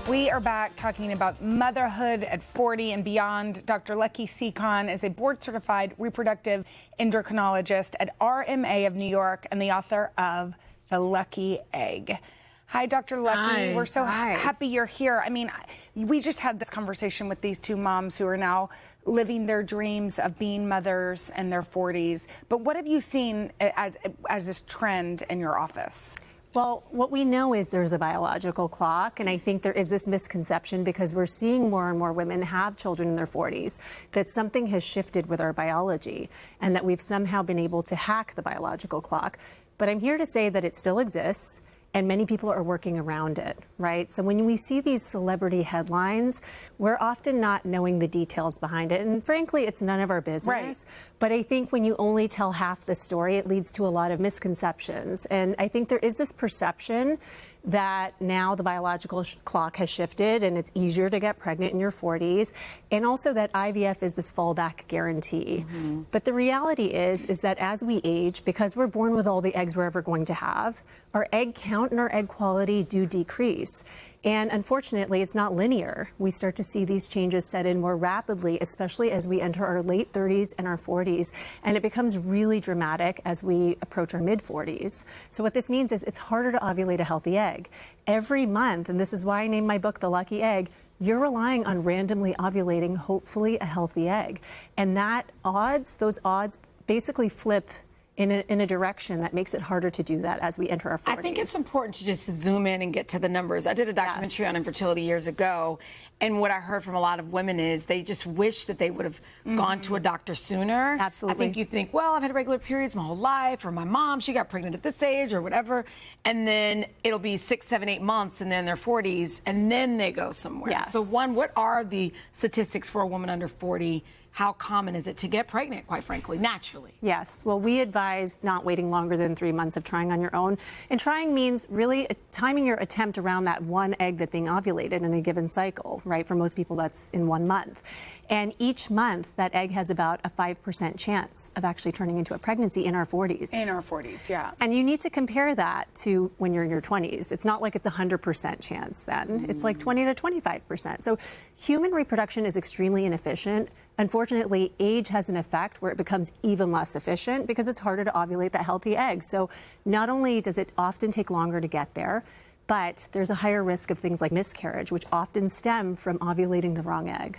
We are back talking about motherhood at 40 and beyond. Dr. Lucky Sekhon is a board-certified reproductive endocrinologist at RMA of New York and the author of The Lucky Egg. Hi, Dr. Lucky. Hi. We're so happy you're here. I mean, we just had this conversation with these two moms who are now living their dreams of being mothers in their 40s. But what have you seen as this trend in your office? Well, what we know is there's a biological clock, and I think there is this misconception because we're seeing more and more women have children in their 40s, that something has shifted with our biology and that we've somehow been able to hack the biological clock. But I'm here to say that it still exists, and many people are working around it, right? So when we see these celebrity headlines, we're often not knowing the details behind it. And frankly, it's none of our business. Right. But I think when you only tell half the story, it leads to a lot of misconceptions. And I think there is this perception that now the biological clock has shifted and it's easier to get pregnant in your 40s, and also that IVF is this fallback guarantee. But the reality is that as we age, because we're born with all the eggs we're ever going to have, our egg count and our egg quality do decrease. And unfortunately, it's not linear. We start to see these changes set in more rapidly, especially as we enter our late 30s and our 40s. And it becomes really dramatic as we approach our mid-40s. So what this means is it's harder to ovulate a healthy egg. Every month, and this is why I named my book The Lucky Egg, you're relying on randomly ovulating, hopefully, a healthy egg. And those odds basically flip in a direction that makes it harder to do that as we enter our 40s. I think it's important to just zoom in and get to the numbers. I did a documentary on infertility years ago, and what I heard from a lot of women is they just wish that they would have gone to a doctor sooner. Absolutely. I think you think, well, I've had regular periods my whole life, or my mom, she got pregnant at this age, or whatever, and then it'll be 6, 7, 8 months, and then their 40s, and then they go somewhere. Yes. So one, what are the statistics for a woman under 40? How common is it to get pregnant, quite frankly, naturally? Yes. Well, we advise not waiting longer than 3 months of trying on your own. And trying means really timing your attempt around that one egg that's being ovulated in a given cycle, right? For most people, that's in 1 month. And each month, that egg has about a 5% chance of actually turning into a pregnancy in our 40s. In our 40s, yeah. And you need to compare that to when you're in your 20s. It's not like it's a 100% chance then. It's like 20 to 25%. So human reproduction is extremely inefficient. Unfortunately, age has an effect where it becomes even less efficient because it's harder to ovulate that healthy egg. So not only does it often take longer to get there, but there's a higher risk of things like miscarriage, which often stem from ovulating the wrong egg.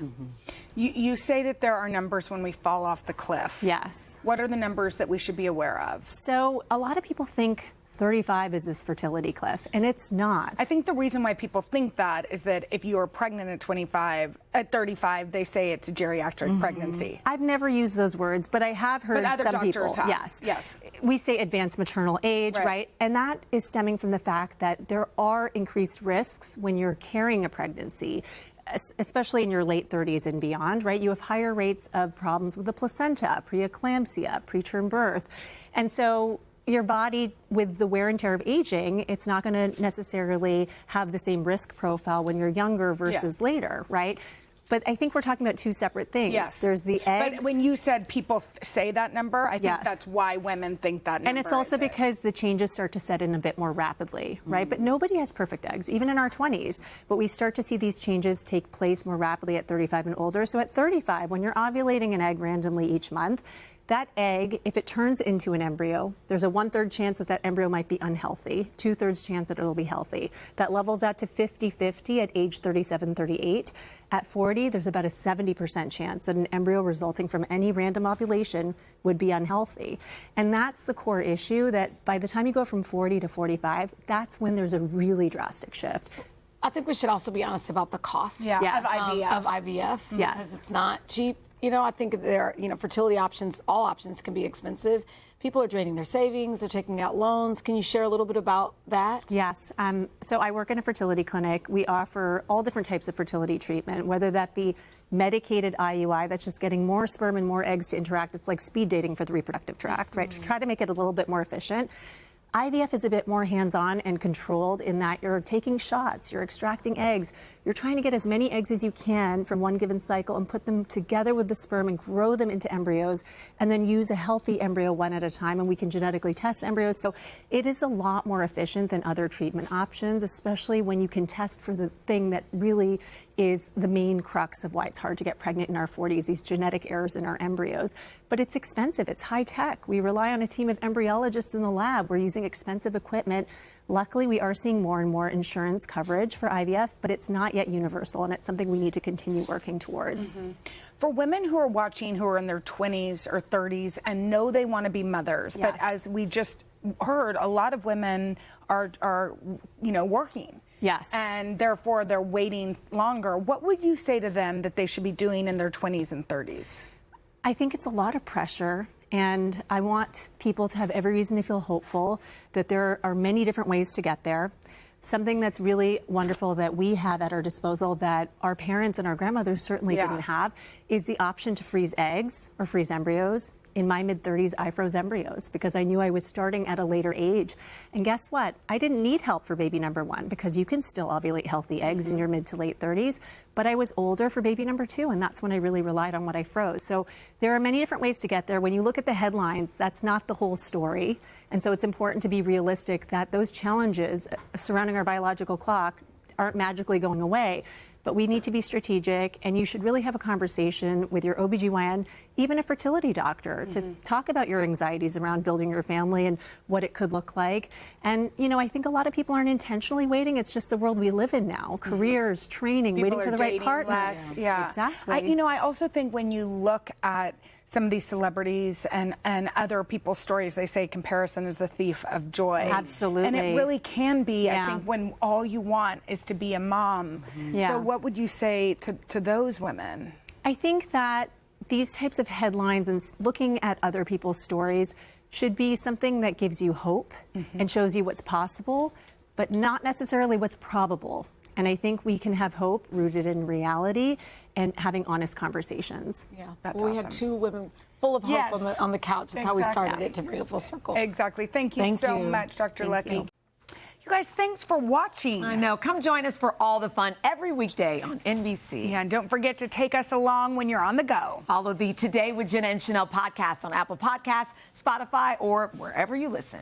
You say that there are numbers when we fall off the cliff. Yes. What are the numbers that we should be aware of? So a lot of people think 35 is this fertility cliff, and it's not. I think the reason why people think that is that if you are pregnant at 35, they say it's a geriatric pregnancy. I've never used those words, but I have heard other some doctors people. have. Yes. We say advanced maternal age, right? And that is stemming from the fact that there are increased risks when you're carrying a pregnancy, especially in your late 30s and beyond, right? You have higher rates of problems with the placenta, preeclampsia, preterm birth. And so your body, with the wear and tear of aging, it's not going to necessarily have the same risk profile when you're younger versus later, right? But I think we're talking about two separate things. Yes. There's the eggs. But when you said people say that number, I think that's why women think that number. And it's also because the changes start to set in a bit more rapidly, right? But nobody has perfect eggs, even in our 20s. But we start to see these changes take place more rapidly at 35 and older. So at 35, when you're ovulating an egg randomly each month, that egg, if it turns into an embryo, there's a 1/3 chance that embryo might be unhealthy, 2/3 chance that it'll be healthy. That levels out to 50-50 at age 37, 38. At 40, there's about a 70% chance that an embryo resulting from any random ovulation would be unhealthy. And that's the core issue, that by the time you go from 40 to 45, that's when there's a really drastic shift. I think we should also be honest about the cost of IVF. Because it's not cheap. You know, I think fertility options, all options can be expensive. People are draining their savings, they're taking out loans. Can you share a little bit about that? Yes. So I work in a fertility clinic. We offer all different types of fertility treatment, whether that be medicated IUI, that's just getting more sperm and more eggs to interact. It's like speed dating for the reproductive tract, right? To try to make it a little bit more efficient. IVF is a bit more hands-on and controlled in that you're taking shots, you're extracting eggs, you're trying to get as many eggs as you can from one given cycle and put them together with the sperm and grow them into embryos, and then use a healthy embryo one at a time, and we can genetically test embryos. So it is a lot more efficient than other treatment options, especially when you can test for the thing that really is the main crux of why it's hard to get pregnant in our 40s, these genetic errors in our embryos. But it's expensive, it's high tech. We rely on a team of embryologists in the lab. We're using expensive equipment. Luckily, we are seeing more and more insurance coverage for IVF, but it's not yet universal, and it's something we need to continue working towards. For women who are watching, who are in their 20s or 30s and know they want to be mothers, but as we just heard, a lot of women are working. Yes. And therefore they're waiting longer. What would you say to them that they should be doing in their 20s and 30s? I think it's a lot of pressure, and I want people to have every reason to feel hopeful that there are many different ways to get there. Something that's really wonderful that we have at our disposal that our parents and our grandmothers certainly didn't have is the option to freeze eggs or freeze embryos. In my mid-30s, I froze embryos because I knew I was starting at a later age. And guess what? I didn't need help for baby number 1 because you can still ovulate healthy eggs in your mid to late 30s. But I was older for baby number 2, and that's when I really relied on what I froze. So there are many different ways to get there. When you look at the headlines, that's not the whole story. And so it's important to be realistic that those challenges surrounding our biological clock aren't magically going away. But we need to be strategic, and you should really have a conversation with your OBGYN, even a fertility doctor, to talk about your anxieties around building your family and what it could look like. And, I think a lot of people aren't intentionally waiting. It's just the world we live in now. Careers, training, People waiting for the right partner. Yeah, exactly. I also think when you look at some of these celebrities and other people's stories, they say comparison is the thief of joy. Absolutely. And it really can be, I think, when all you want is to be a mom. So what would you say to those women? I think that these types of headlines and looking at other people's stories should be something that gives you hope and shows you what's possible, but not necessarily what's probable. And I think we can have hope rooted in reality and having honest conversations. Yeah, that's well, we awesome. had 2 women full of hope on the couch. That's how we started it, to bring it full circle. Exactly. Thank you so much, Dr. Leckie. You guys, thanks for watching. I know. Come join us for all the fun every weekday on NBC. Yeah, and don't forget to take us along when you're on the go. Follow the Today with Jenna and Sheinelle podcast on Apple Podcasts, Spotify, or wherever you listen.